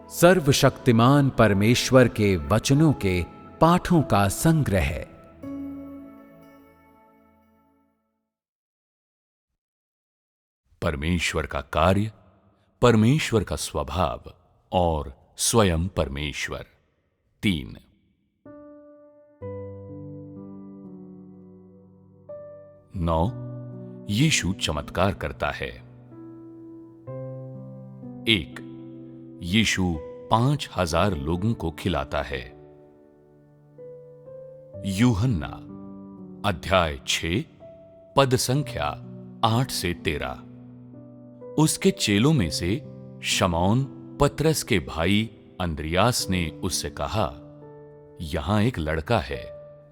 सर्वशक्तिमान परमेश्वर के वचनों के पाठों का संग्रह। परमेश्वर का कार्य, परमेश्वर का स्वभाव और स्वयं परमेश्वर। 3। नौ, यीशु चमत्कार करता है। 1। यीशु 5000 लोगों को खिलाता है। यूहन्ना अध्याय 6 पद संख्या 8 से 13। उसके चेलों में से शमौन पतरस के भाई अंद्रियास ने उससे कहा, यहां एक लड़का है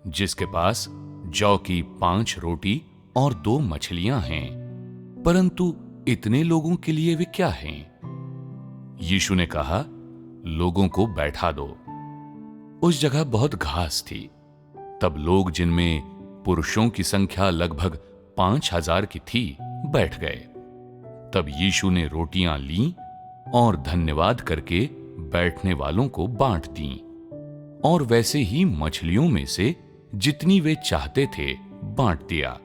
जिसके पास जौ की 5 रोटी और 2 मछलियां हैं, परंतु इतने लोगों के लिए वे क्या हैं? यीशु ने कहा, लोगों को बैठा दो। उस जगह बहुत घास थी। तब लोग, जिनमें पुरुषों की संख्या लगभग 5000 की थी, बैठ गए। तब यीशु ने रोटियां लीं और धन्यवाद करके बैठने वालों को बांट दीं, और वैसे ही मछलियों में से जितनी वे चाहते थे बांट दिया।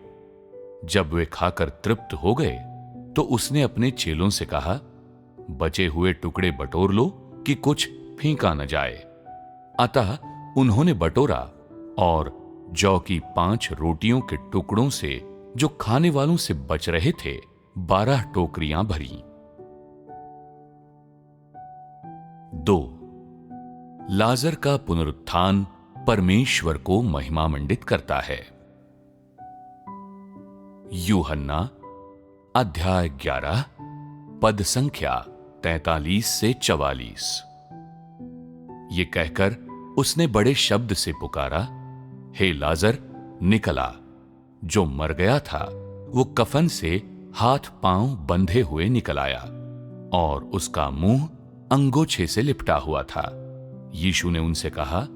जब वे खाकर तृप्त हो गए तो उसने अपने चेलों से कहा, बचे हुए टुकड़े बटोर लो कि कुछ फेंका न जाए। अतः उन्होंने बटोरा और जौ की 5 रोटियों के टुकड़ों से जो खाने वालों से बच रहे थे 12 टोकरियां भरी। 2। लाजर का पुनरुत्थान परमेश्वर को महिमामंडित करता है। यूहन्ना अध्याय 11 पद संख्या 43 से 44। ये कहकर उसने बड़े शब्द से पुकारा, हे लाजर, निकल आ। जो मर गया था वो कफन से हाथ पांव बंधे हुए निकल आया, और उसका मुंह अंगोछे से लिपटा हुआ था। यीशु ने उनसे कहा,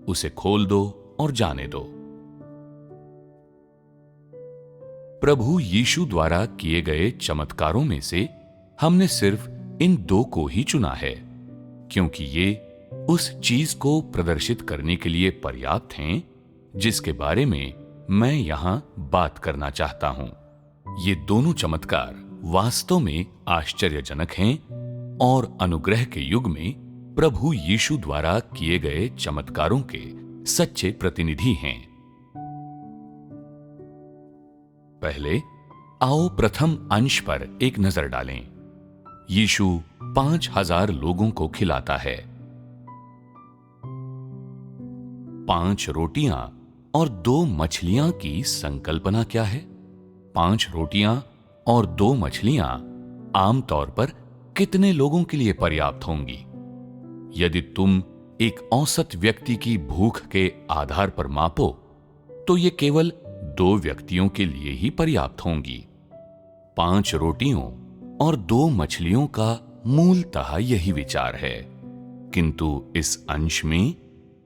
उसे खोल दो और जाने दो। प्रभु यीशु द्वारा किए गए चमत्कारों में से हमने सिर्फ इन 2 को ही चुना है, क्योंकि ये उस चीज को प्रदर्शित करने के लिए पर्याप्त हैं जिसके बारे में मैं यहां बात करना चाहता हूं। ये दोनों चमत्कार वास्तव में आश्चर्यजनक हैं और अनुग्रह के युग में प्रभु यीशु द्वारा किए गए चमत्कारों के सच्चे प्रतिनिधि हैं। पहले आओ प्रथम अंश पर एक नजर डालें। यीशु 5000 लोगों को खिलाता है। 5 रोटियां और 2 मछलियां की संकल्पना क्या है? 5 रोटियां और 2 मछलियां आमतौर पर कितने लोगों के लिए पर्याप्त होंगी? यदि तुम एक औसत व्यक्ति की भूख के आधार पर मापो तो ये केवल 2 व्यक्तियों के लिए ही पर्याप्त होंगी। 5 रोटियों और 2 मछलियों का मूलतः यही विचार है, किंतु इस अंश में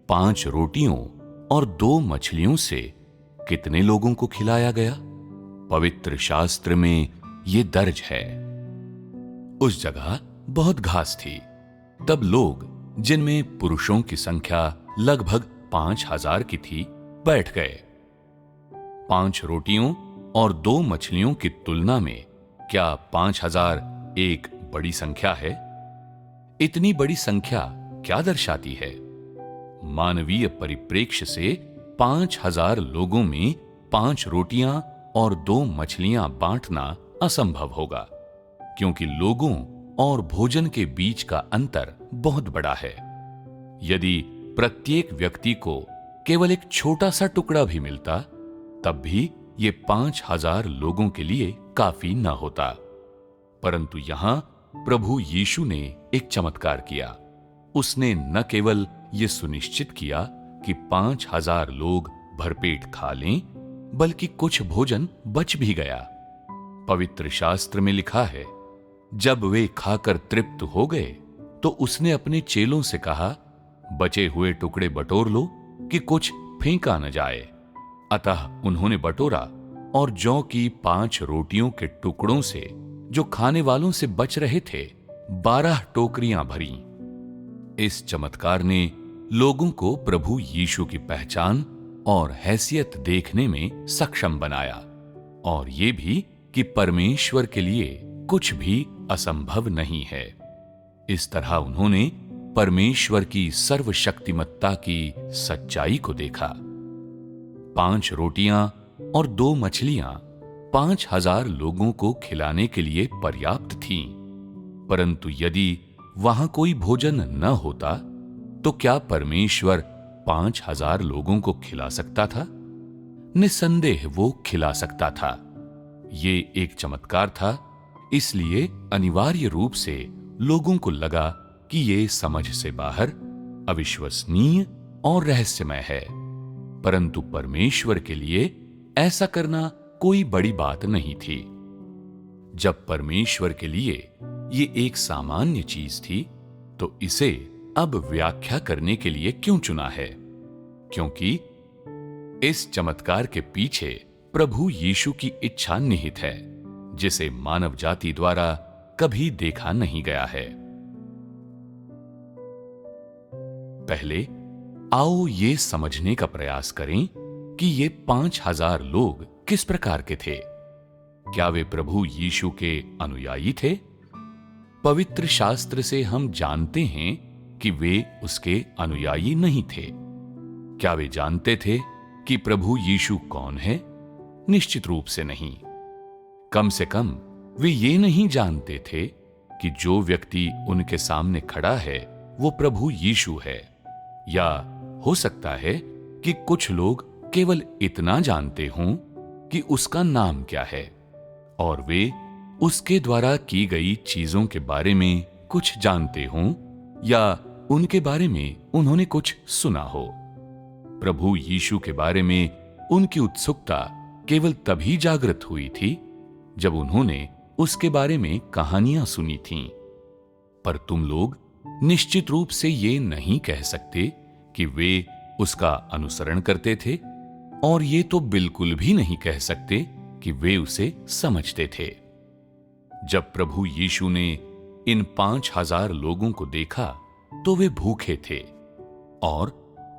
5 रोटियों और 2 मछलियों से कितने लोगों को खिलाया गया? पवित्र शास्त्र में यह दर्ज है। उस जगह बहुत घास थी। तब लोग, जिनमें पुरुषों की संख्या लगभग 5000 की थी, बैठ गए। 5 रोटियों और 2 मछलियों की तुलना में क्या 5000 एक बड़ी संख्या है? इतनी बड़ी संख्या क्या दर्शाती है? मानवीय परिप्रेक्ष्य से 5000 लोगों में 5 रोटियां और 2 मछलियां बांटना असंभव होगा, क्योंकि लोगों और भोजन के बीच का अंतर बहुत बड़ा है। यदि प्रत्येक व्यक्ति को केवल एक छोटा सा टुकड़ा भी मिलता, तब भी ये 5000 लोगों के लिए काफी न होता। परंतु यहां प्रभु यीशु ने एक चमत्कार किया। उसने न केवल ये सुनिश्चित किया कि 5000 लोग भरपेट खा लें, बल्कि कुछ भोजन बच भी गया। पवित्र शास्त्र में लिखा है, जब वे खाकर तृप्त हो गए तो उसने अपने चेलों से कहा, बचे हुए टुकड़े बटोर लो कि कुछ फेंका न जाए। अतः उन्होंने बटोरा और जौ की 5 रोटियों के टुकड़ों से जो खाने वालों से बच रहे थे 12 टोकरियां भरी। इस चमत्कार ने लोगों को प्रभु यीशु की पहचान और हैसियत देखने में सक्षम बनाया, और ये भी कि परमेश्वर के लिए कुछ भी असंभव नहीं है। इस तरह उन्होंने परमेश्वर की सर्वशक्तिमत्ता की सच्चाई को देखा। 5 रोटियां और 2 मछलियां 5,000 लोगों को खिलाने के लिए पर्याप्त थीं, परंतु यदि वहां कोई भोजन न होता तो क्या परमेश्वर 5,000 लोगों को खिला सकता था? निस्संदेह वो खिला सकता था। ये एक चमत्कार था, इसलिए अनिवार्य रूप से लोगों को लगा कि ये समझ से बाहर, अविश्वसनीय और रहस्यमय है। परंतु परमेश्वर के लिए ऐसा करना कोई बड़ी बात नहीं थी। जब परमेश्वर के लिए ये एक सामान्य चीज थी, तो इसे अब व्याख्या करने के लिए क्यों चुना है? क्योंकि इस चमत्कार के पीछे प्रभु यीशु की इच्छा निहित है, जिसे मानव जाति द्वारा कभी देखा नहीं गया है। पहले आओ ये समझने का प्रयास करें कि ये 5,000 लोग किस प्रकार के थे। क्या वे प्रभु यीशु के अनुयायी थे? पवित्र शास्त्र से हम जानते हैं कि वे उसके अनुयायी नहीं थे। क्या वे जानते थे कि प्रभु यीशु कौन है? निश्चित रूप से नहीं। कम से कम वे ये नहीं जानते थे कि जो व्यक्ति उनके सामने खड़ा है वो प्रभु यीशु है। या हो सकता है कि कुछ लोग केवल इतना जानते हों कि उसका नाम क्या है, और वे उसके द्वारा की गई चीजों के बारे में कुछ जानते हों, या उनके बारे में उन्होंने कुछ सुना हो। प्रभु यीशु के बारे में उनकी उत्सुकता केवल तभी जागृत हुई थी जब उन्होंने उसके बारे में कहानियां सुनी थीं। पर तुम लोग निश्चित रूप से ये नहीं कह सकते कि वे उसका अनुसरण करते थे, और ये तो बिल्कुल भी नहीं कह सकते कि वे उसे समझते थे। जब प्रभु यीशु ने इन 5,000 लोगों को देखा तो वे भूखे थे और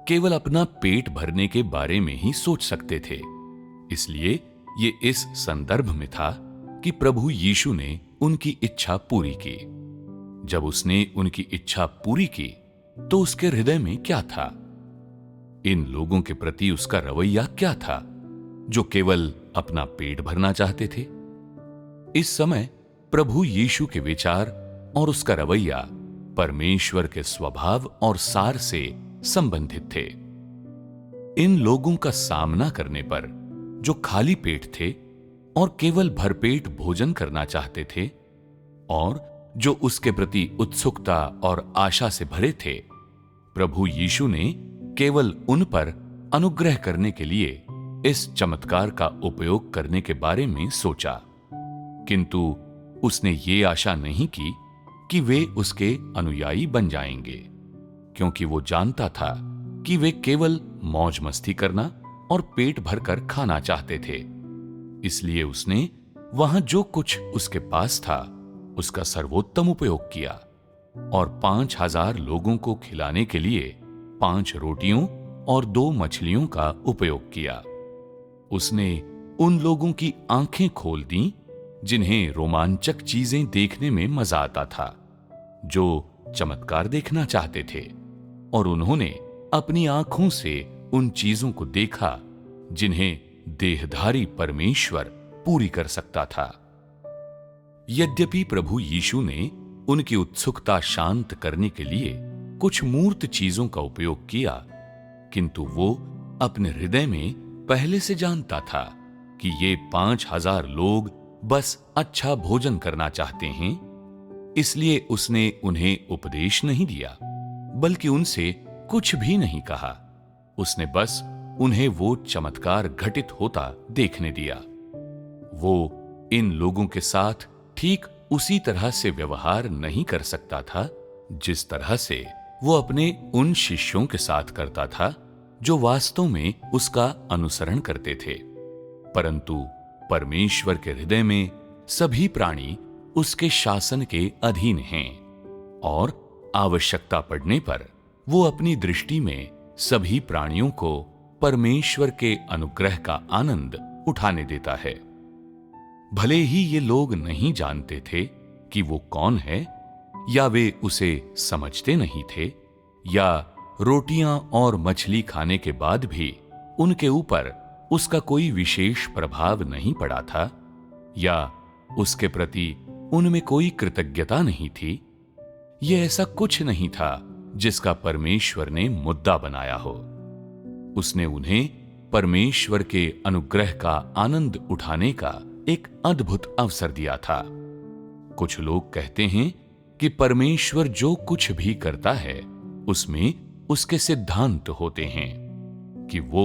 केवल अपना पेट भरने के बारे में ही सोच सकते थे। इसलिए ये इस संदर्भ में था कि प्रभु यीशु ने उनकी इच्छा पूरी की। जब उसने उनकी इच्छा पूरी की तो उसके हृदय में क्या था? इन लोगों के प्रति उसका रवैया क्या था, जो केवल अपना पेट भरना चाहते थे? इस समय प्रभु यीशु के विचार और उसका रवैया परमेश्वर के स्वभाव और सार से संबंधित थे। इन लोगों का सामना करने पर, जो खाली पेट थे और केवल भरपेट भोजन करना चाहते थे, और जो उसके प्रति उत्सुकता और आशा से भरे थे, प्रभु यीशु ने केवल उन पर अनुग्रह करने के लिए इस चमत्कार का उपयोग करने के बारे में सोचा। किंतु उसने ये आशा नहीं की कि वे उसके अनुयायी बन जाएंगे, क्योंकि वो जानता था कि वे केवल मौज मस्ती करना और पेट भरकर खाना चाहते थे। इसलिए उसने वहां जो कुछ उसके पास था उसका सर्वोत्तम उपयोग किया और 5,000 लोगों को खिलाने के लिए 5 रोटियों और 2 मछलियों का उपयोग किया। उसने उन लोगों की आंखें खोल दी जिन्हें रोमांचक चीजें देखने में मजा आता था, जो चमत्कार देखना चाहते थे, और उन्होंने अपनी आंखों से उन चीजों को देखा जिन्हें देहधारी परमेश्वर पूरी कर सकता था। यद्यपि प्रभु यीशु ने उनकी उत्सुकता शांत करने के लिए कुछ मूर्त चीजों का उपयोग किया, किंतु वो अपने हृदय में पहले से जानता था कि ये 5,000 लोग बस अच्छा भोजन करना चाहते हैं। इसलिए उसने उन्हें उपदेश नहीं दिया, बल्कि उनसे कुछ भी नहीं कहा। उसने बस उन्हें वो चमत्कार घटित होता देखने दिया। वो इन लोगों के साथ ठीक उसी तरह से व्यवहार नहीं कर सकता था जिस तरह से वो अपने उन शिष्यों के साथ करता था जो वास्तव में उसका अनुसरण करते थे। परंतु परमेश्वर के हृदय में सभी प्राणी उसके शासन के अधीन हैं, और आवश्यकता पड़ने पर वो अपनी दृष्टि में सभी प्राणियों को परमेश्वर के अनुग्रह का आनंद उठाने देता है। भले ही ये लोग नहीं जानते थे कि वो कौन है, या वे उसे समझते नहीं थे, या रोटियां और मछली खाने के बाद भी उनके ऊपर उसका कोई विशेष प्रभाव नहीं पड़ा था, या उसके प्रति उनमें कोई कृतज्ञता नहीं थी। यह ऐसा कुछ नहीं था जिसका परमेश्वर ने मुद्दा बनाया हो। उसने उन्हें परमेश्वर के अनुग्रह का आनंद उठाने का एक अद्भुत अवसर दिया था। कुछ लोग कहते हैं कि परमेश्वर जो कुछ भी करता है उसमें उसके सिद्धांत होते हैं, कि वो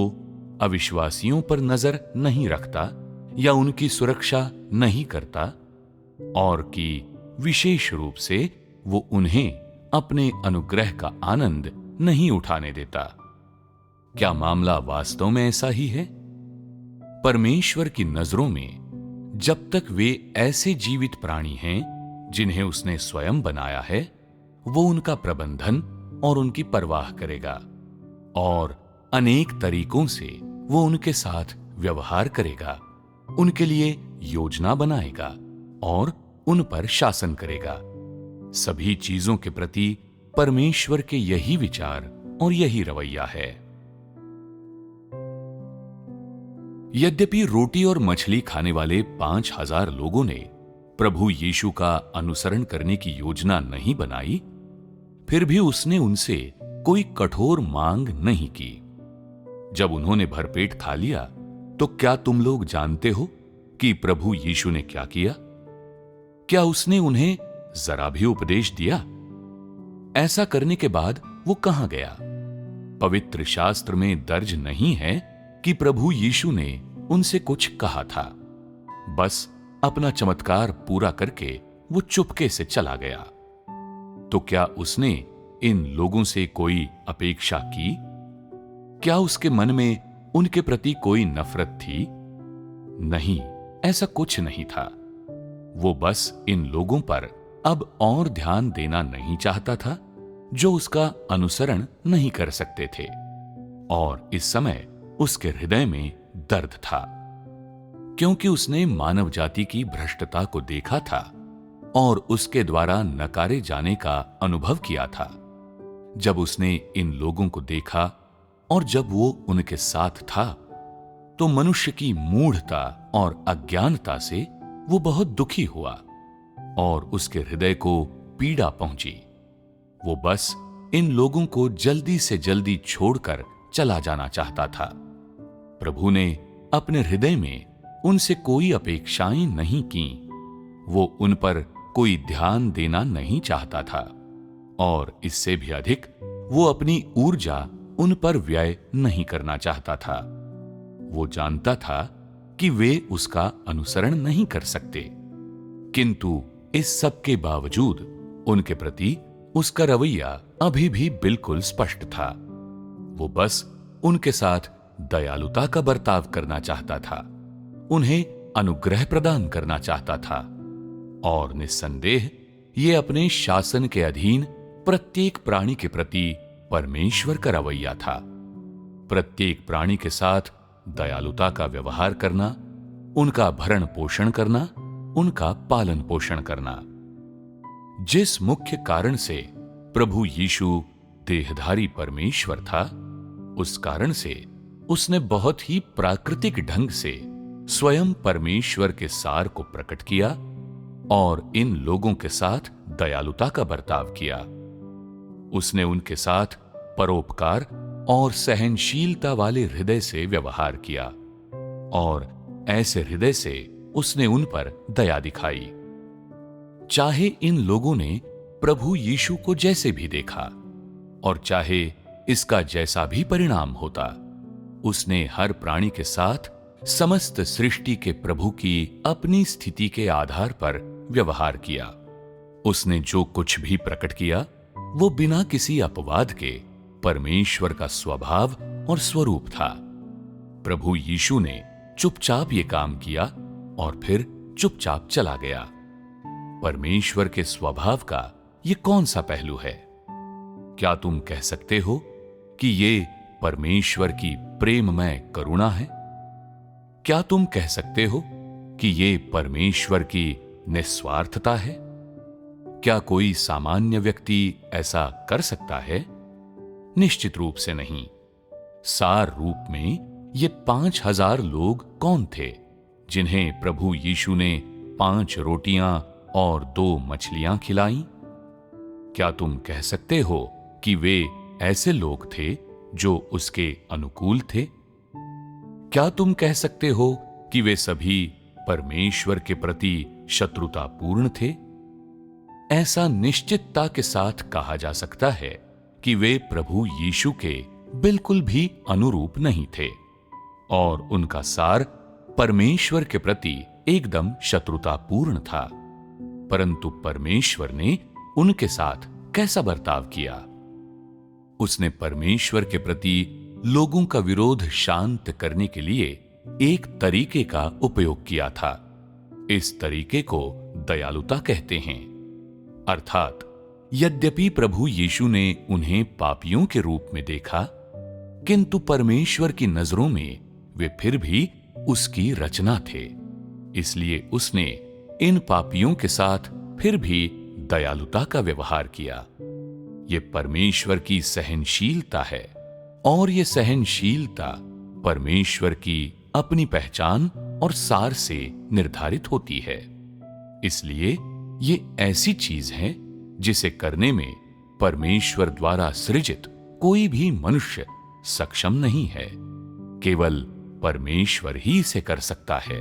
अविश्वासियों पर नजर नहीं रखता या उनकी सुरक्षा नहीं करता, और कि विशेष रूप से वो उन्हें अपने अनुग्रह का आनंद नहीं उठाने देता। क्या मामला वास्तव में ऐसा ही है? परमेश्वर की नजरों में जब तक वे ऐसे जीवित प्राणी हैं जिन्हें उसने स्वयं बनाया है, वो उनका प्रबंधन और उनकी परवाह करेगा, और अनेक तरीकों से वो उनके साथ व्यवहार करेगा, उनके लिए योजना बनाएगा और उन पर शासन करेगा। सभी चीजों के प्रति परमेश्वर के यही विचार और यही रवैया है। यद्यपि रोटी और मछली खाने वाले 5,000 लोगों ने प्रभु यीशु का अनुसरण करने की योजना नहीं बनाई, फिर भी उसने उनसे कोई कठोर मांग नहीं की। जब उन्होंने भरपेट खा लिया, तो क्या तुम लोग जानते हो कि प्रभु यीशु ने क्या किया? क्या उसने उन्हें जरा भी उपदेश दिया? ऐसा करने के बाद वो कहां गया? पवित्र शास्त्र में दर्ज नहीं है कि प्रभु यीशु ने उनसे कुछ कहा था। बस अपना चमत्कार पूरा करके वो चुपके से चला गया। तो क्या उसने इन लोगों से कोई अपेक्षा की? क्या उसके मन में उनके प्रति कोई नफरत थी? नहीं, ऐसा कुछ नहीं था। वो बस इन लोगों पर अब और ध्यान देना नहीं चाहता था जो उसका अनुसरण नहीं कर सकते थे, और इस समय उसके हृदय में दर्द था, क्योंकि उसने मानव जाति की भ्रष्टता को देखा था और उसके द्वारा नकारे जाने का अनुभव किया था। जब उसने इन लोगों को देखा और जब वो उनके साथ था, तो मनुष्य की मूढ़ता और अज्ञानता से वो बहुत दुखी हुआ और उसके हृदय को पीड़ा पहुंची। वो बस इन लोगों को जल्दी से जल्दी छोड़कर चला जाना चाहता था। प्रभु ने अपने हृदय में उनसे कोई अपेक्षाएं नहीं की। वो उन पर कोई ध्यान देना नहीं चाहता था, और इससे भी अधिक वो अपनी ऊर्जा उन पर व्यय नहीं करना चाहता था। वो जानता था कि वे उसका अनुसरण नहीं कर सकते, किंतु इस सब के बावजूद उनके प्रति उसका रवैया अभी भी बिल्कुल स्पष्ट था। वो बस उनके साथ दयालुता का बर्ताव करना चाहता था, उन्हें अनुग्रह प्रदान करना चाहता था, और निस्संदेह ये अपने शासन के अधीन प्रत्येक प्राणी के प्रति परमेश्वर का रवैया था। प्रत्येक प्राणी के साथ दयालुता का व्यवहार करना, उनका भरण पोषण करना, उनका पालन पोषण करना। जिस मुख्य कारण से प्रभु यीशु देहधारी परमेश्वर था, उस कारण से उसने बहुत ही प्राकृतिक ढंग से स्वयं परमेश्वर के सार को प्रकट किया और इन लोगों के साथ दयालुता का बर्ताव किया। उसने उनके साथ परोपकार और सहनशीलता वाले हृदय से व्यवहार किया, और ऐसे हृदय से उसने उन पर दया दिखाई। चाहे इन लोगों ने प्रभु यीशु को जैसे भी देखा और चाहे इसका जैसा भी परिणाम होता, उसने हर प्राणी के साथ समस्त सृष्टि के प्रभु की अपनी स्थिति के आधार पर व्यवहार किया। उसने जो कुछ भी प्रकट किया वो बिना किसी अपवाद के परमेश्वर का स्वभाव और स्वरूप था। प्रभु यीशु ने चुपचाप ये काम किया और फिर चुपचाप चला गया। परमेश्वर के स्वभाव का ये कौन सा पहलू है क्या तुम कह सकते हो कि ये परमेश्वर की प्रेममय करुणा है? क्या तुम कह सकते हो कि ये परमेश्वर की निस्वार्थता है? क्या कोई सामान्य व्यक्ति ऐसा कर सकता है? निश्चित रूप से नहीं। सार रूप में ये 5,000 लोग कौन थे जिन्हें प्रभु यीशु ने 5 रोटियां और 2 मछलियां खिलाईं? क्या तुम कह सकते हो कि वे ऐसे लोग थे जो उसके अनुकूल थे? क्या तुम कह सकते हो कि वे सभी परमेश्वर के प्रति शत्रुतापूर्ण थे? ऐसा निश्चितता के साथ कहा जा सकता है कि वे प्रभु यीशु के बिल्कुल भी अनुरूप नहीं थे और उनका सार परमेश्वर के प्रति एकदम शत्रुतापूर्ण था। परंतु परमेश्वर ने उनके साथ कैसा बर्ताव किया? उसने परमेश्वर के प्रति लोगों का विरोध शांत करने के लिए एक तरीके का उपयोग किया था। इस तरीके को दयालुता कहते हैं। अर्थात यद्यपि प्रभु यीशु ने उन्हें पापियों के रूप में देखा, किंतु परमेश्वर की नजरों में वे फिर भी उसकी रचना थे। इसलिए उसने इन पापियों के साथ फिर भी दयालुता का व्यवहार किया। ये परमेश्वर की सहनशीलता है और ये सहनशीलता परमेश्वर की अपनी पहचान और सार से निर्धारित होती है। इसलिए ये ऐसी चीज है जिसे करने में परमेश्वर द्वारा सृजित कोई भी मनुष्य सक्षम नहीं है। केवल परमेश्वर ही इसे कर सकता है।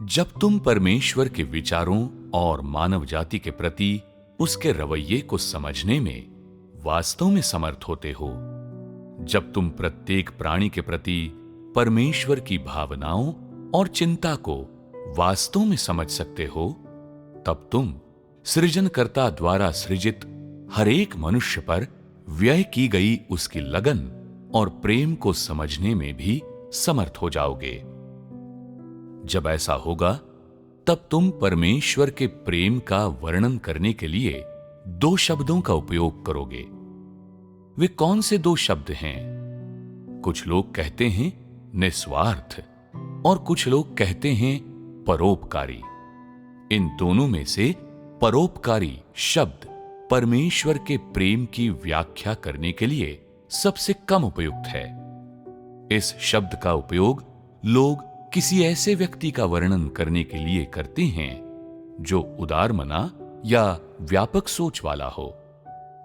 जब तुम परमेश्वर के विचारों और मानव जाति के प्रति उसके रवैये को समझने में वास्तव में समर्थ होते हो, जब तुम प्रत्येक प्राणी के प्रति परमेश्वर की भावनाओं और चिंता को वास्तव में समझ सकते हो, तब तुम सृजनकर्ता द्वारा सृजित हर एक मनुष्य पर व्यय की गई उसकी लगन और प्रेम को समझने में भी समर्थ हो जाओगे। जब ऐसा होगा, तब तुम परमेश्वर के प्रेम का वर्णन करने के लिए 2 शब्दों का उपयोग करोगे। वे कौन से 2 शब्द हैं? कुछ लोग कहते हैं निस्वार्थ और कुछ लोग कहते हैं परोपकारी। इन दोनों में से परोपकारी शब्द परमेश्वर के प्रेम की व्याख्या करने के लिए सबसे कम उपयुक्त है। इस शब्द का उपयोग लोग किसी ऐसे व्यक्ति का वर्णन करने के लिए करते हैं जो उदारमना या व्यापक सोच वाला हो।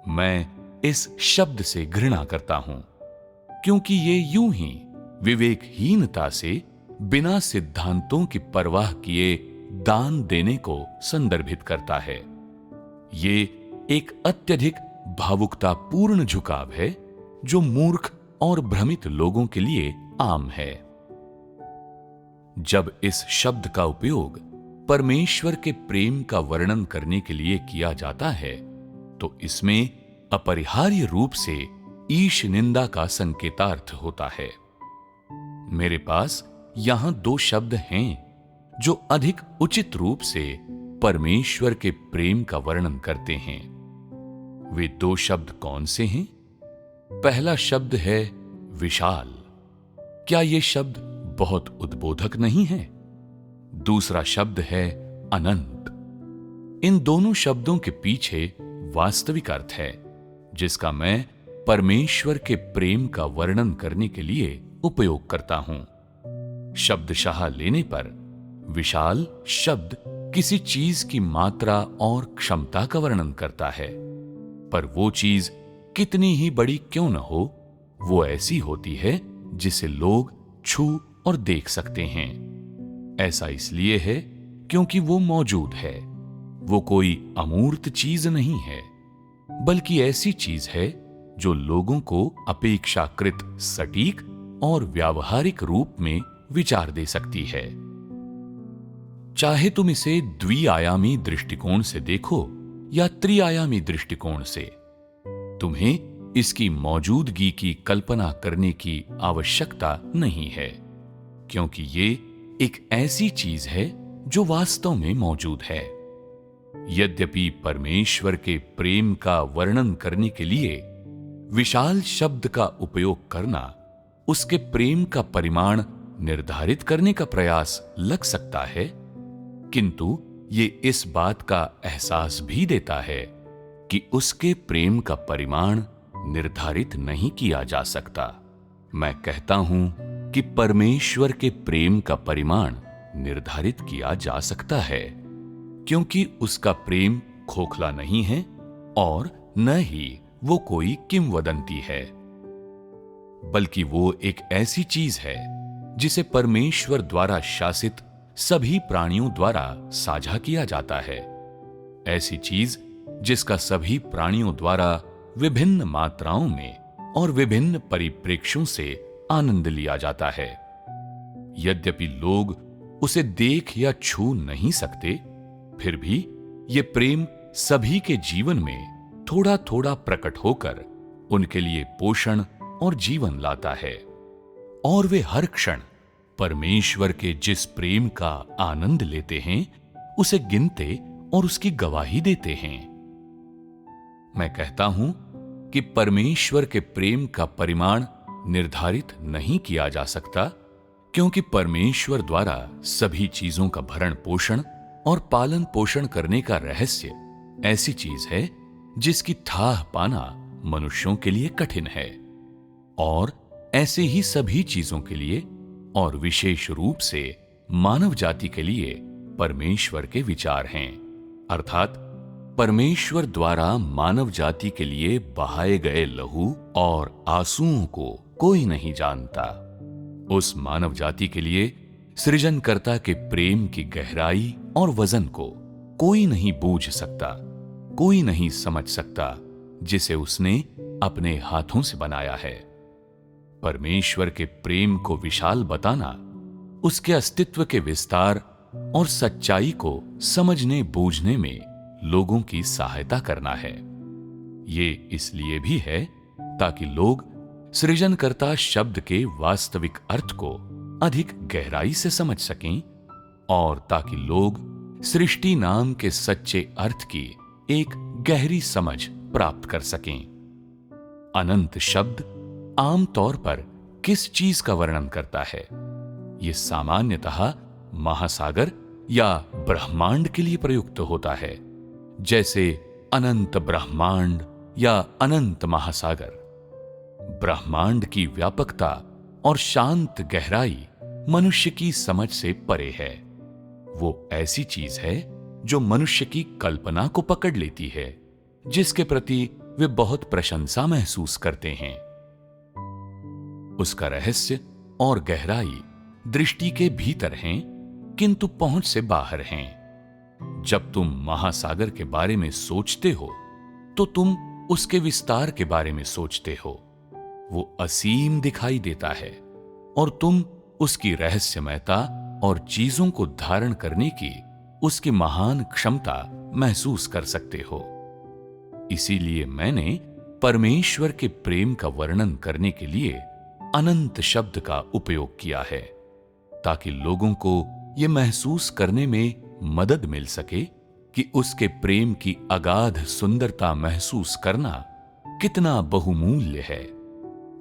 मैं इस शब्द से घृणा करता हूं, क्योंकि ये यूं ही विवेकहीनता से बिना सिद्धांतों की परवाह किए दान देने को संदर्भित करता है। ये एक अत्यधिक भावुकतापूर्ण झुकाव है जो मूर्ख और भ्रमित लोगों के लिए आम है। जब इस शब्द का उपयोग परमेश्वर के प्रेम का वर्णन करने के लिए किया जाता है, तो इसमें अपरिहार्य रूप से ईश निंदा का संकेतार्थ होता है। मेरे पास यहां 2 शब्द हैं जो अधिक उचित रूप से परमेश्वर के प्रेम का वर्णन करते हैं। वे 2 शब्द कौन से हैं? पहला शब्द है विशाल। क्या यह शब्द बहुत उद्बोधक नहीं है? दूसरा शब्द है अनंत। इन दोनों शब्दों के पीछे वास्तविक अर्थ है जिसका मैं परमेश्वर के प्रेम का वर्णन करने के लिए उपयोग करता हूं। शब्दशः लेने पर विशाल शब्द किसी चीज की मात्रा और क्षमता का वर्णन करता है, पर वो चीज कितनी ही बड़ी क्यों न हो, वो ऐसी होती है जिसे लोग छू और देख सकते हैं। ऐसा इसलिए है क्योंकि वो मौजूद है। वो कोई अमूर्त चीज नहीं है, बल्कि ऐसी चीज है जो लोगों को अपेक्षाकृत सटीक और व्यावहारिक रूप में विचार दे सकती है। चाहे तुम इसे द्विआयामी दृष्टिकोण से देखो या त्रिआयामी दृष्टिकोण से, तुम्हें इसकी मौजूदगी की कल्पना करने की आवश्यकता नहीं है, क्योंकि ये एक ऐसी चीज है जो वास्तव में मौजूद है। यद्यपि परमेश्वर के प्रेम का वर्णन करने के लिए विशाल शब्द का उपयोग करना उसके प्रेम का परिमाण निर्धारित करने का प्रयास लग सकता है, किंतु ये इस बात का एहसास भी देता है कि उसके प्रेम का परिमाण निर्धारित नहीं किया जा सकता। मैं कहता हूं कि परमेश्वर के प्रेम का परिमाण निर्धारित किया जा सकता है, क्योंकि उसका प्रेम खोखला नहीं है और न ही वो कोई किंवदंती है, बल्कि वो एक ऐसी चीज है जिसे परमेश्वर द्वारा शासित सभी प्राणियों द्वारा साझा किया जाता है। ऐसी चीज जिसका सभी प्राणियों द्वारा विभिन्न मात्राओं में और विभिन्न परिप्रेक्ष्यों से आनंद लिया जाता है। यद्यपि लोग उसे देख या छू नहीं सकते, फिर भी ये प्रेम सभी के जीवन में थोड़ा थोड़ा प्रकट होकर उनके लिए पोषण और जीवन लाता है, और वे हर क्षण परमेश्वर के जिस प्रेम का आनंद लेते हैं उसे गिनते और उसकी गवाही देते हैं। मैं कहता हूं कि परमेश्वर के प्रेम का परिमाण निर्धारित नहीं किया जा सकता, क्योंकि परमेश्वर द्वारा सभी चीजों का भरण पोषण और पालन पोषण करने का रहस्य ऐसी चीज है जिसकी थाह पाना मनुष्यों के लिए कठिन है, और ऐसे ही सभी चीजों के लिए और विशेष रूप से मानव जाति के लिए परमेश्वर के विचार हैं। अर्थात परमेश्वर द्वारा मानव जाति के लिए बहाए गए लहू और आंसुओं को कोई नहीं जानता। उस मानव जाति के लिए सृजनकर्ता के प्रेम की गहराई और वजन को कोई नहीं बूझ सकता, कोई नहीं समझ सकता, जिसे उसने अपने हाथों से बनाया है। परमेश्वर के प्रेम को विशाल बताना उसके अस्तित्व के विस्तार और सच्चाई को समझने बूझने में लोगों की सहायता करना है। ये इसलिए भी है ताकि लोग सृजनकर्ता शब्द के वास्तविक अर्थ को अधिक गहराई से समझ सकें, और ताकि लोग सृष्टि नाम के सच्चे अर्थ की एक गहरी समझ प्राप्त कर सकें। अनंत शब्द आमतौर पर किस चीज का वर्णन करता है? यह सामान्यतः महासागर या ब्रह्मांड के लिए प्रयुक्त होता है, जैसे अनंत ब्रह्मांड या अनंत महासागर। ब्रह्मांड की व्यापकता और शांत गहराई मनुष्य की समझ से परे है। वो ऐसी चीज है जो मनुष्य की कल्पना को पकड़ लेती है, जिसके प्रति वे बहुत प्रशंसा महसूस करते हैं। उसका रहस्य और गहराई दृष्टि के भीतर हैं, किंतु पहुंच से बाहर हैं। जब तुम महासागर के बारे में सोचते हो तो तुम उसके विस्तार के बारे में सोचते हो। वो असीम दिखाई देता है और तुम उसकी रहस्यमयता और चीजों को धारण करने की उसकी महान क्षमता महसूस कर सकते हो। इसीलिए मैंने परमेश्वर के प्रेम का वर्णन करने के लिए अनंत शब्द का उपयोग किया है, ताकि लोगों को यह महसूस करने में मदद मिल सके कि उसके प्रेम की अगाध सुंदरता महसूस करना कितना बहुमूल्य है,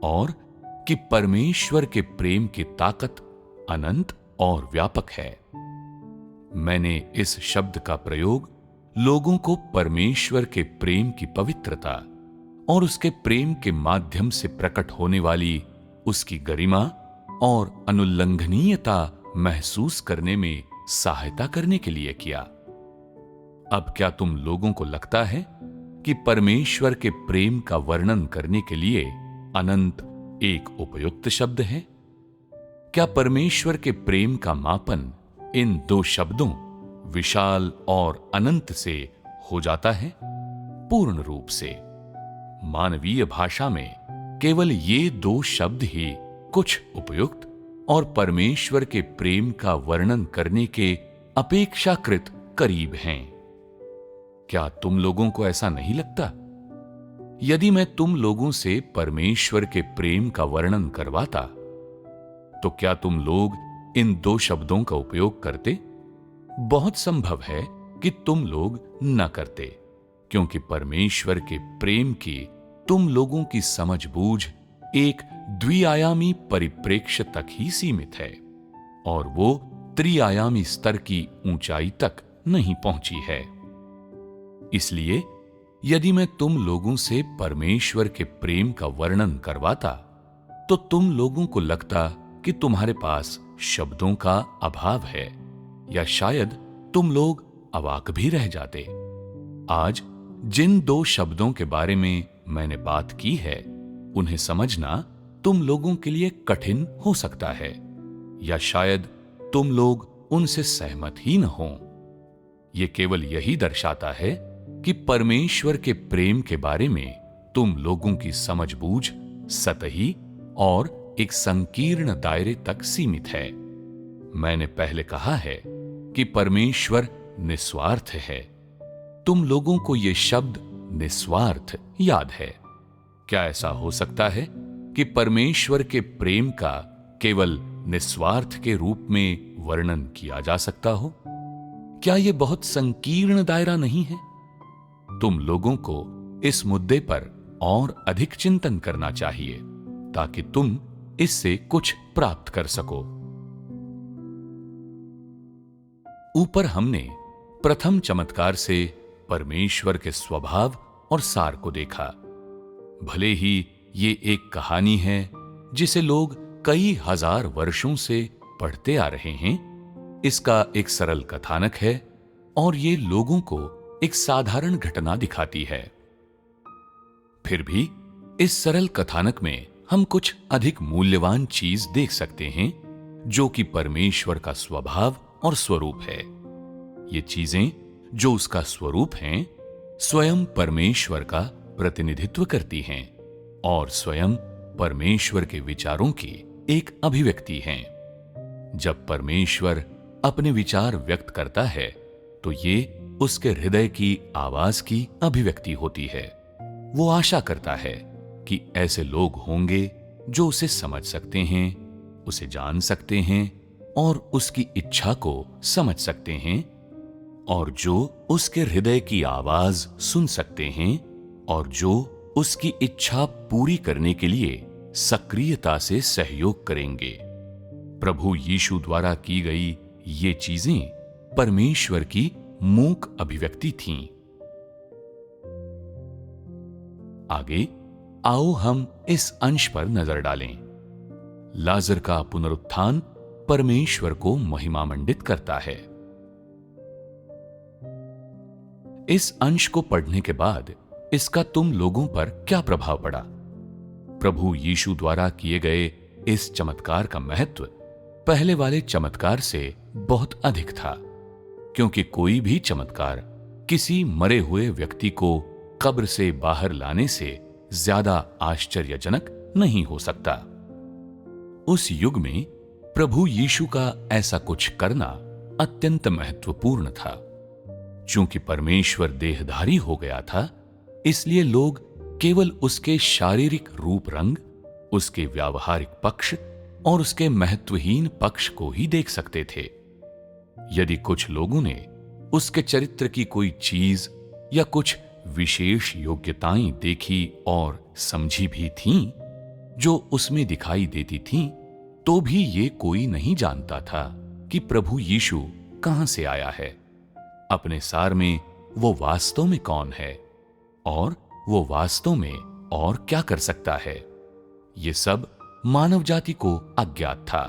और कि परमेश्वर के प्रेम की ताकत अनंत और व्यापक है। मैंने इस शब्द का प्रयोग लोगों को परमेश्वर के प्रेम की पवित्रता और उसके प्रेम के माध्यम से प्रकट होने वाली उसकी गरिमा और अनुल्लंघनीयता महसूस करने में सहायता करने के लिए किया। अब क्या तुम लोगों को लगता है कि परमेश्वर के प्रेम का वर्णन करने के लिए अनंत एक उपयुक्त शब्द है? क्या परमेश्वर के प्रेम का मापन इन दो शब्दों विशाल और अनंत से हो जाता है? पूर्ण रूप से। मानवीय भाषा में केवल ये दो शब्द ही कुछ उपयुक्त और परमेश्वर के प्रेम का वर्णन करने के अपेक्षाकृत करीब हैं। क्या तुम लोगों को ऐसा नहीं लगता? यदि मैं तुम लोगों से परमेश्वर के प्रेम का वर्णन करवाता, तो क्या तुम लोग इन दो शब्दों का उपयोग करते? बहुत संभव है कि तुम लोग न करते, क्योंकि परमेश्वर के प्रेम की तुम लोगों की समझबूझ एक द्विआयामी परिप्रेक्ष्य तक ही सीमित है और वो त्रिआयामी स्तर की ऊंचाई तक नहीं पहुंची है। इसलिए यदि मैं तुम लोगों से परमेश्वर के प्रेम का वर्णन करवाता तो तुम लोगों को लगता कि तुम्हारे पास शब्दों का अभाव है, या शायद तुम लोग अवाक भी रह जाते। आज जिन 2 शब्दों के बारे में मैंने बात की है, उन्हें समझना तुम लोगों के लिए कठिन हो सकता है, या शायद तुम लोग उनसे सहमत ही न हों। यह केवल यही दर्शाता है कि परमेश्वर के प्रेम के बारे में तुम लोगों की समझबूझ सतही और एक संकीर्ण दायरे तक सीमित है। मैंने पहले कहा है कि परमेश्वर निस्वार्थ है। तुम लोगों को यह शब्द निस्वार्थ याद है। क्या ऐसा हो सकता है कि परमेश्वर के प्रेम का केवल निस्वार्थ के रूप में वर्णन किया जा सकता हो? क्या यह बहुत संकीर्ण दायरा नहीं है? तुम लोगों को इस मुद्दे पर और अधिक चिंतन करना चाहिए ताकि तुम इससे कुछ प्राप्त कर सको। ऊपर हमने प्रथम चमत्कार से परमेश्वर के स्वभाव और सार को देखा। भले ही ये एक कहानी है जिसे लोग कई हजार वर्षों से पढ़ते आ रहे हैं, इसका एक सरल कथानक है और ये लोगों को एक साधारण घटना दिखाती है। फिर भी इस सरल कथानक में हम कुछ अधिक मूल्यवान चीज देख सकते हैं जो कि परमेश्वर का स्वभाव और स्वरूप है। ये चीजें जो उसका स्वरूप हैं, स्वयं परमेश्वर का प्रतिनिधित्व करती हैं और स्वयं परमेश्वर के विचारों की एक अभिव्यक्ति हैं। जब परमेश्वर अपने विचार व्यक्त करता है तो ये उसके हृदय की आवाज की अभिव्यक्ति होती है। वो आशा करता है कि ऐसे लोग होंगे जो उसे समझ सकते हैं, उसे जान सकते हैं और उसकी इच्छा को समझ सकते हैं, और जो उसके हृदय की आवाज सुन सकते हैं और जो उसकी इच्छा पूरी करने के लिए सक्रियता से सहयोग करेंगे। प्रभु यीशु द्वारा की गई ये चीजें परमेश्वर की मूक अभिव्यक्ति थीं। आगे आओ हम इस अंश पर नजर डालें। लाजर का पुनरुत्थान परमेश्वर को महिमामंडित करता है। इस अंश को पढ़ने के बाद इसका तुम लोगों पर क्या प्रभाव पड़ा? प्रभु यीशु द्वारा किए गए इस चमत्कार का महत्व पहले वाले चमत्कार से बहुत अधिक था, क्योंकि कोई भी चमत्कार किसी मरे हुए व्यक्ति को कब्र से बाहर लाने से ज्यादा आश्चर्यजनक नहीं हो सकता। उस युग में प्रभु यीशु का ऐसा कुछ करना अत्यंत महत्वपूर्ण था। चूंकि परमेश्वर देहधारी हो गया था, इसलिए लोग केवल उसके शारीरिक रूप रंग, उसके व्यावहारिक पक्ष और उसके महत्वहीन पक्ष को ही देख सकते थे। यदि कुछ लोगों ने उसके चरित्र की कोई चीज या कुछ विशेष योग्यताएं देखी और समझी भी थीं, जो उसमें दिखाई देती थीं, तो भी ये कोई नहीं जानता था कि प्रभु यीशु कहां से आया है, अपने सार में वो वास्तव में कौन है और वो वास्तव में और क्या कर सकता है। ये सब मानव जाति को अज्ञात था।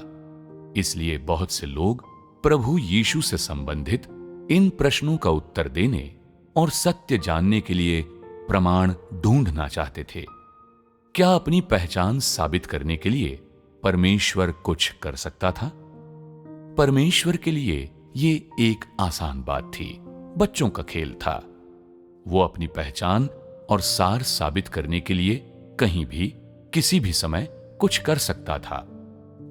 इसलिए बहुत से लोग प्रभु यीशु से संबंधित इन प्रश्नों का उत्तर देने और सत्य जानने के लिए प्रमाण ढूंढना चाहते थे। क्या अपनी पहचान साबित करने के लिए परमेश्वर कुछ कर सकता था? परमेश्वर के लिए ये एक आसान बात थी, बच्चों का खेल था। वो अपनी पहचान और सार साबित करने के लिए कहीं भी किसी भी समय कुछ कर सकता था,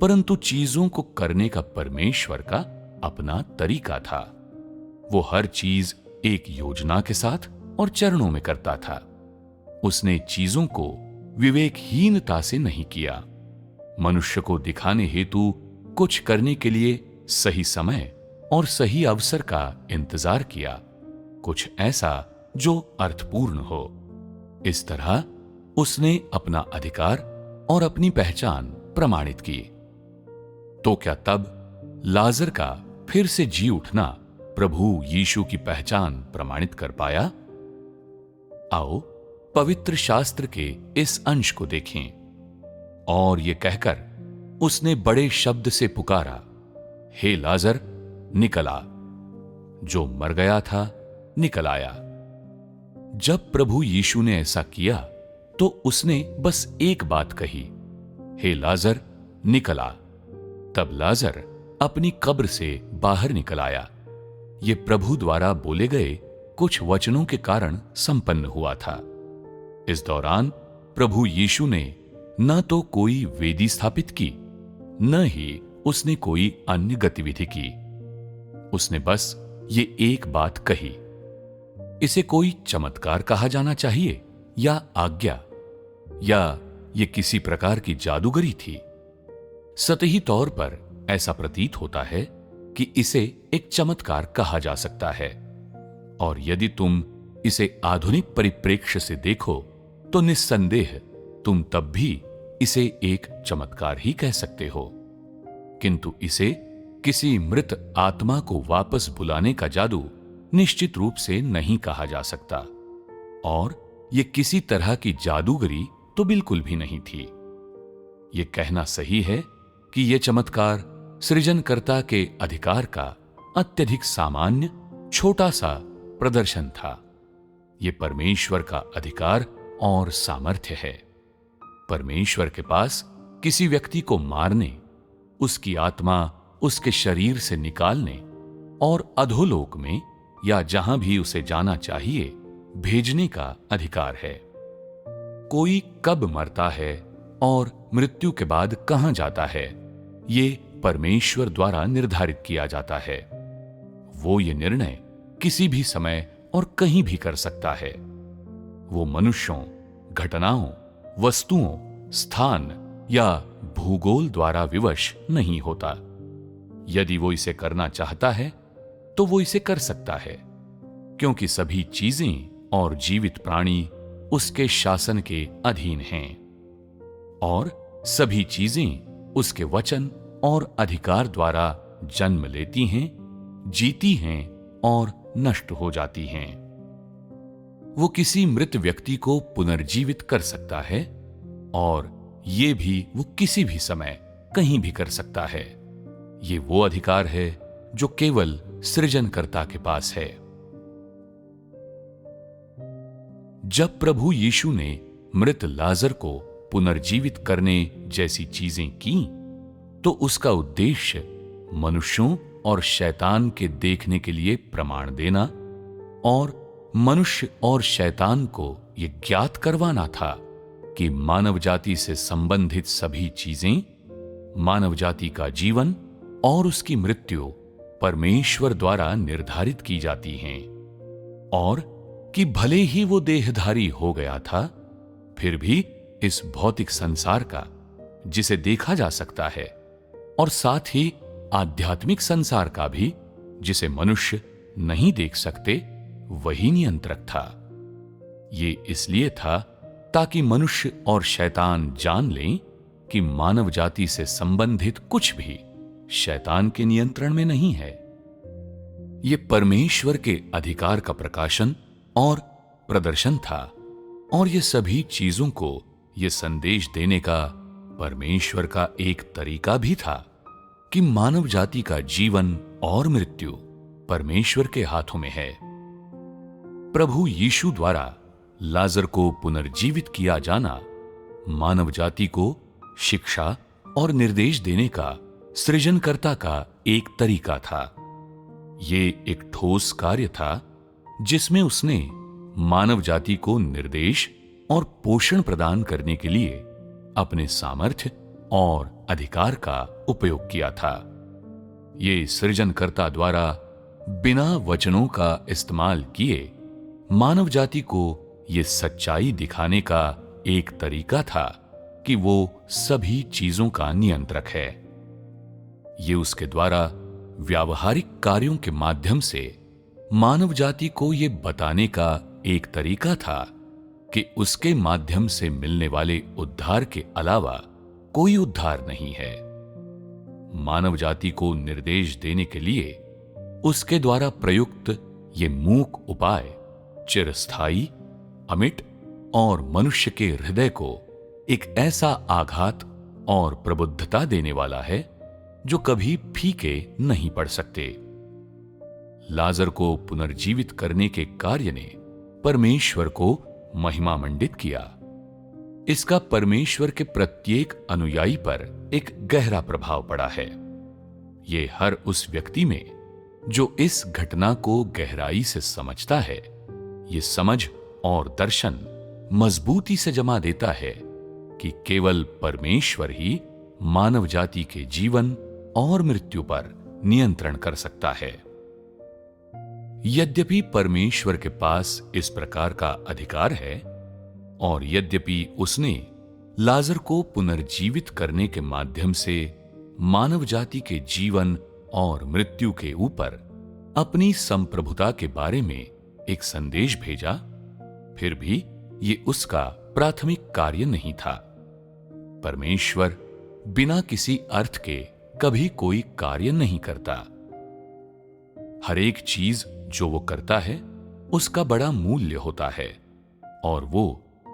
परंतु चीजों को करने का परमेश्वर का अपना तरीका था। वो हर चीज एक योजना के साथ और चरणों में करता था। उसने चीजों को विवेकहीनता से नहीं किया। मनुष्य को दिखाने हेतु कुछ करने के लिए सही समय और सही अवसर का इंतजार किया कुछ ऐसा जो अर्थपूर्ण हो। इस तरह उसने अपना अधिकार और अपनी पहचान प्रमाणित की। तो क्या तब लाजर का फिर से जी उठना प्रभु यीशु की पहचान प्रमाणित कर पाया? आओ पवित्र शास्त्र के इस अंश को देखें। और यह कहकर उसने बड़े शब्द से पुकारा, हे लाजर, निकल आ। जो मर गया था निकल आया। जब प्रभु यीशु ने ऐसा किया तो उसने बस एक बात कही, हे लाजर, निकल आ। तब लाजर अपनी कब्र से बाहर निकल आया। यह प्रभु द्वारा बोले गए कुछ वचनों के कारण संपन्न हुआ था। इस दौरान प्रभु यीशु ने न तो कोई वेदी स्थापित की, न ही उसने कोई अन्य गतिविधि की। उसने बस ये एक बात कही। इसे कोई चमत्कार कहा जाना चाहिए या आज्ञा, या ये किसी प्रकार की जादूगरी थी? सतही तौर पर ऐसा प्रतीत होता है कि इसे एक चमत्कार कहा जा सकता है, और यदि तुम इसे आधुनिक परिप्रेक्ष्य से देखो तो निस्संदेह तुम तब भी इसे एक चमत्कार ही कह सकते हो। किंतु इसे किसी मृत आत्मा को वापस बुलाने का जादू निश्चित रूप से नहीं कहा जा सकता, और यह किसी तरह की जादूगरी तो बिल्कुल भी नहीं थी। यह कहना सही है कि यह चमत्कार सृजनकर्ता के अधिकार का अत्यधिक सामान्य छोटा सा प्रदर्शन था। यह परमेश्वर का अधिकार और सामर्थ्य है। परमेश्वर के पास किसी व्यक्ति को मारने, उसकी आत्मा उसके शरीर से निकालने और अधोलोक में या जहां भी उसे जाना चाहिए भेजने का अधिकार है। कोई कब मरता है और मृत्यु के बाद कहां जाता है, ये परमेश्वर द्वारा निर्धारित किया जाता है। वो ये निर्णय किसी भी समय और कहीं भी कर सकता है। वो मनुष्यों, घटनाओं, वस्तुओं, स्थान या भूगोल द्वारा विवश नहीं होता। यदि वो इसे करना चाहता है तो वो इसे कर सकता है, क्योंकि सभी चीजें और जीवित प्राणी उसके शासन के अधीन हैं, और सभी चीजें उसके वचन और अधिकार द्वारा जन्म लेती हैं, जीती हैं और नष्ट हो जाती हैं। वो किसी मृत व्यक्ति को पुनर्जीवित कर सकता है, और ये भी वो किसी भी समय कहीं भी कर सकता है। ये वो अधिकार है जो केवल सृजनकर्ता के पास है। जब प्रभु यीशु ने मृत लाजर को पुनर्जीवित करने जैसी चीजें की, तो उसका उद्देश्य मनुष्यों और शैतान के देखने के लिए प्रमाण देना और मनुष्य और शैतान को यह ज्ञात करवाना था कि मानव जाति से संबंधित सभी चीजें, मानव जाति का जीवन और उसकी मृत्यु परमेश्वर द्वारा निर्धारित की जाती हैं, और कि भले ही वो देहधारी हो गया था, फिर भी इस भौतिक संसार का, जिसे देखा जा सकता है, और साथ ही आध्यात्मिक संसार का भी, जिसे मनुष्य नहीं देख सकते, वही नियंत्रक था। ये इसलिए था ताकि मनुष्य और शैतान जान लें कि मानव जाति से संबंधित कुछ भी शैतान के नियंत्रण में नहीं है। यह परमेश्वर के अधिकार का प्रकाशन और प्रदर्शन था, और ये सभी चीजों को यह संदेश देने का परमेश्वर का एक तरीका भी था कि मानव जाति का जीवन और मृत्यु परमेश्वर के हाथों में है। प्रभु यीशु द्वारा लाजर को पुनर्जीवित किया जाना मानव जाति को शिक्षा और निर्देश देने का सृजनकर्ता का एक तरीका था। ये एक ठोस कार्य था जिसमें उसने मानव जाति को निर्देश और पोषण प्रदान करने के लिए अपने सामर्थ्य और अधिकार का उपयोग किया था। ये सृजनकर्ता द्वारा बिना वचनों का इस्तेमाल किए मानव जाति को ये सच्चाई दिखाने का एक तरीका था कि वो सभी चीजों का नियंत्रक है। ये उसके द्वारा व्यावहारिक कार्यों के माध्यम से मानव जाति को यह बताने का एक तरीका था कि उसके माध्यम से मिलने वाले उद्धार के अलावा कोई उद्धार नहीं है। मानव जाति को निर्देश देने के लिए उसके द्वारा प्रयुक्त ये मूक उपाय चिरस्थायी, अमिट और मनुष्य के हृदय को एक ऐसा आघात और प्रबुद्धता देने वाला है जो कभी फीके नहीं पड़ सकते। लाजर को पुनर्जीवित करने के कार्य ने परमेश्वर को महिमा मंडित किया। इसका परमेश्वर के प्रत्येक अनुयायी पर एक गहरा प्रभाव पड़ा है। यह हर उस व्यक्ति में जो इस घटना को गहराई से समझता है, ये समझ और दर्शन मजबूती से जमा देता है कि केवल परमेश्वर ही मानव जाति के जीवन और मृत्यु पर नियंत्रण कर सकता है। यद्यपि परमेश्वर के पास इस प्रकार का अधिकार है और यद्यपि उसने लाजर को पुनर्जीवित करने के माध्यम से मानव जाति के जीवन और मृत्यु के ऊपर अपनी संप्रभुता के बारे में एक संदेश भेजा, फिर भी ये उसका प्राथमिक कार्य नहीं था। परमेश्वर बिना किसी अर्थ के कभी कोई कार्य नहीं करता। हर एक चीज जो वो करता है उसका बड़ा मूल्य होता है और वो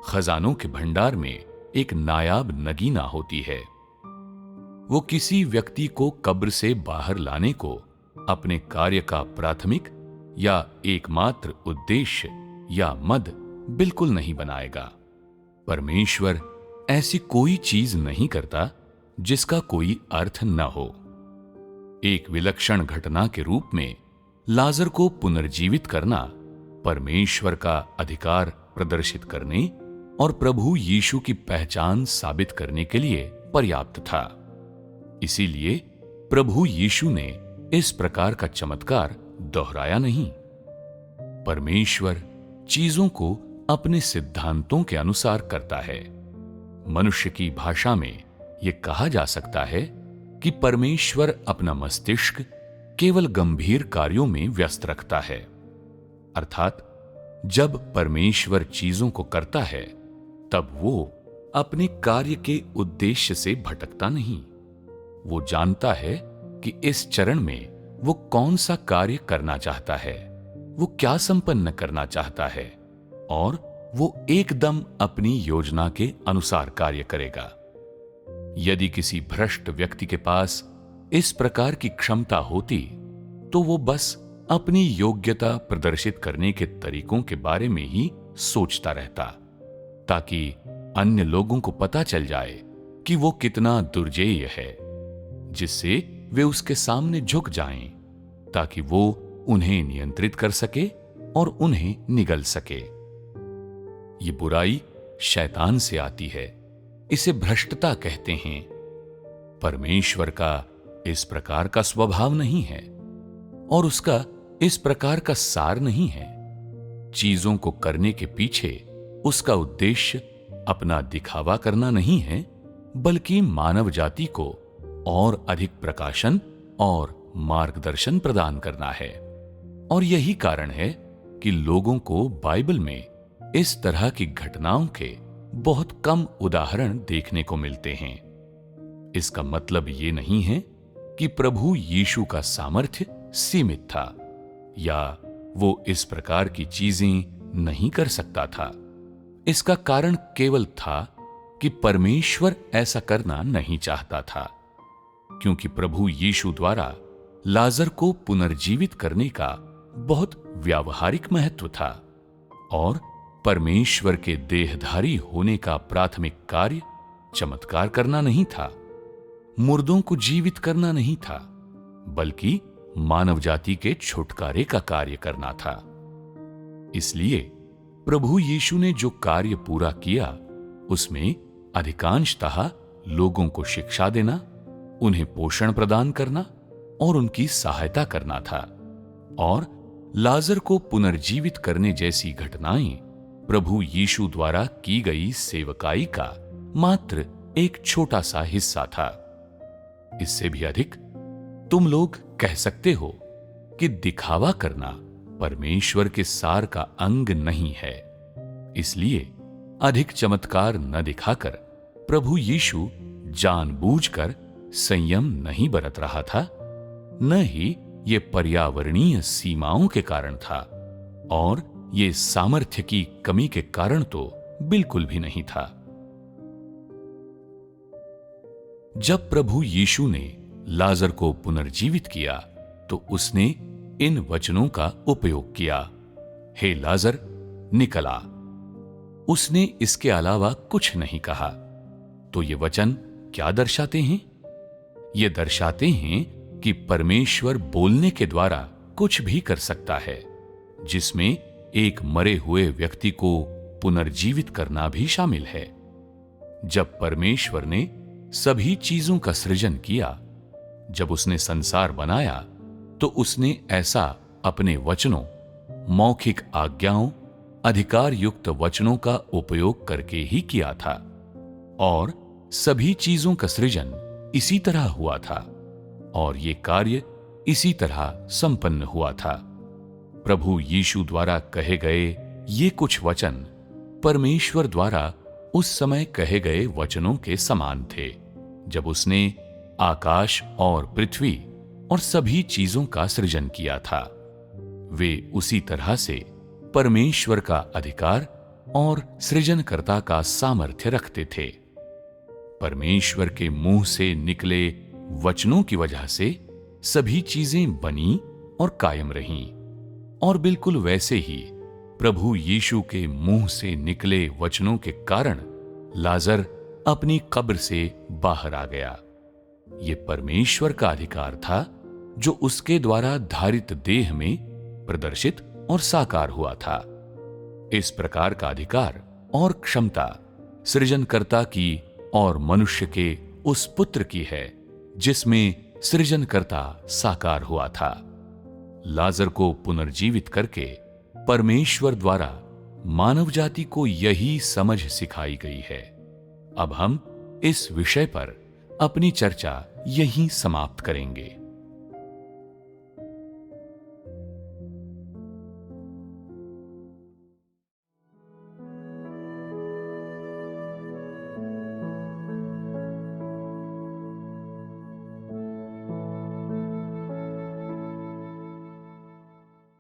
खजानों के भंडार में एक नायाब नगीना होती है। वो किसी व्यक्ति को कब्र से बाहर लाने को अपने कार्य का प्राथमिक या एकमात्र उद्देश्य या मद बिल्कुल नहीं बनाएगा। परमेश्वर ऐसी कोई चीज नहीं करता जिसका कोई अर्थ न हो। एक विलक्षण घटना के रूप में लाजर को पुनर्जीवित करना परमेश्वर का अधिकार प्रदर्शित करने और प्रभु यीशु की पहचान साबित करने के लिए पर्याप्त था। इसीलिए प्रभु यीशु ने इस प्रकार का चमत्कार दोहराया नहीं। परमेश्वर चीजों को अपने सिद्धांतों के अनुसार करता है। मनुष्य की भाषा में यह कहा जा सकता है कि परमेश्वर अपना मस्तिष्क केवल गंभीर कार्यों में व्यस्त रखता है। अर्थात जब परमेश्वर चीजों को करता है तब वो अपने कार्य के उद्देश्य से भटकता नहीं। वो जानता है कि इस चरण में वो कौन सा कार्य करना चाहता है, वो क्या संपन्न करना चाहता है और वो एकदम अपनी योजना के अनुसार कार्य करेगा। यदि किसी भ्रष्ट व्यक्ति के पास इस प्रकार की क्षमता होती तो वो बस अपनी योग्यता प्रदर्शित करने के तरीकों के बारे में ही सोचता रहता, ताकि अन्य लोगों को पता चल जाए कि वो कितना दुर्जेय है, जिससे वे उसके सामने झुक जाएं, ताकि वो उन्हें नियंत्रित कर सके और उन्हें निगल सके। ये बुराई शैतान से आती है, इसे भ्रष्टता कहते हैं। परमेश्वर का इस प्रकार का स्वभाव नहीं है और उसका इस प्रकार का सार नहीं है। चीजों को करने के पीछे उसका उद्देश्य अपना दिखावा करना नहीं है, बल्कि मानव जाति को और अधिक प्रकाशन और मार्गदर्शन प्रदान करना है। और यही कारण है कि लोगों को बाइबल में इस तरह की घटनाओं के बहुत कम उदाहरण देखने को मिलते हैं। इसका मतलब ये नहीं है कि प्रभु यीशु का सामर्थ्य सीमित था या वो इस प्रकार की चीजें नहीं कर सकता था। इसका कारण केवल था कि परमेश्वर ऐसा करना नहीं चाहता था, क्योंकि प्रभु यीशु द्वारा लाजर को पुनर्जीवित करने का बहुत व्यावहारिक महत्व था और परमेश्वर के देहधारी होने का प्राथमिक कार्य चमत्कार करना नहीं था, मुर्दों को जीवित करना नहीं था, बल्कि मानव जाति के छुटकारे का कार्य करना था। इसलिए प्रभु यीशु ने जो कार्य पूरा किया उसमें अधिकांशतः लोगों को शिक्षा देना, उन्हें पोषण प्रदान करना और उनकी सहायता करना था। और लाजर को पुनर्जीवित करने जैसी घटनाएं प्रभु यीशु द्वारा की गई सेवकाई का मात्र एक छोटा सा हिस्सा था। इससे भी अधिक तुम लोग कह सकते हो कि दिखावा करना परमेश्वर के सार का अंग नहीं है। इसलिए अधिक चमत्कार न दिखाकर प्रभु यीशु जानबूझकर संयम नहीं बरत रहा था, न ही ये पर्यावरणीय सीमाओं के कारण था, और ये सामर्थ्य की कमी के कारण तो बिल्कुल भी नहीं था। जब प्रभु यीशु ने लाजर को पुनर्जीवित किया तो उसने इन वचनों का उपयोग किया, हे लाजर निकल आ। उसने इसके अलावा कुछ नहीं कहा। तो ये वचन क्या दर्शाते हैं? ये दर्शाते हैं कि परमेश्वर बोलने के द्वारा कुछ भी कर सकता है, जिसमें एक मरे हुए व्यक्ति को पुनर्जीवित करना भी शामिल है। जब परमेश्वर ने सभी चीजों का सृजन किया, जब उसने संसार बनाया, तो उसने ऐसा अपने वचनों, मौखिक आज्ञाओं, अधिकार युक्त वचनों का उपयोग करके ही किया था, और सभी चीजों का सृजन इसी तरह हुआ था, और ये कार्य इसी तरह संपन्न हुआ था। प्रभु यीशु द्वारा कहे गए ये कुछ वचन परमेश्वर द्वारा उस समय कहे गए वचनों के समान थे, जब उसने आकाश और पृथ्वी और सभी चीजों का सृजन किया था। वे उसी तरह से परमेश्वर का अधिकार और सृजनकर्ता का सामर्थ्य रखते थे। परमेश्वर के मुंह से निकले वचनों की वजह से सभी चीजें बनी और कायम रहीं, और बिल्कुल वैसे ही प्रभु यीशु के मुंह से निकले वचनों के कारण लाजर अपनी कब्र से बाहर आ गया। ये परमेश्वर का अधिकार था जो उसके द्वारा धारित देह में प्रदर्शित और साकार हुआ था। इस प्रकार का अधिकार और क्षमता सृजनकर्ता की और मनुष्य के उस पुत्र की है जिसमें सृजनकर्ता साकार हुआ था। लाजर को पुनर्जीवित करके परमेश्वर द्वारा मानव जाति को यही समझ सिखाई गई है। अब हम इस विषय पर अपनी चर्चा यहीं समाप्त करेंगे।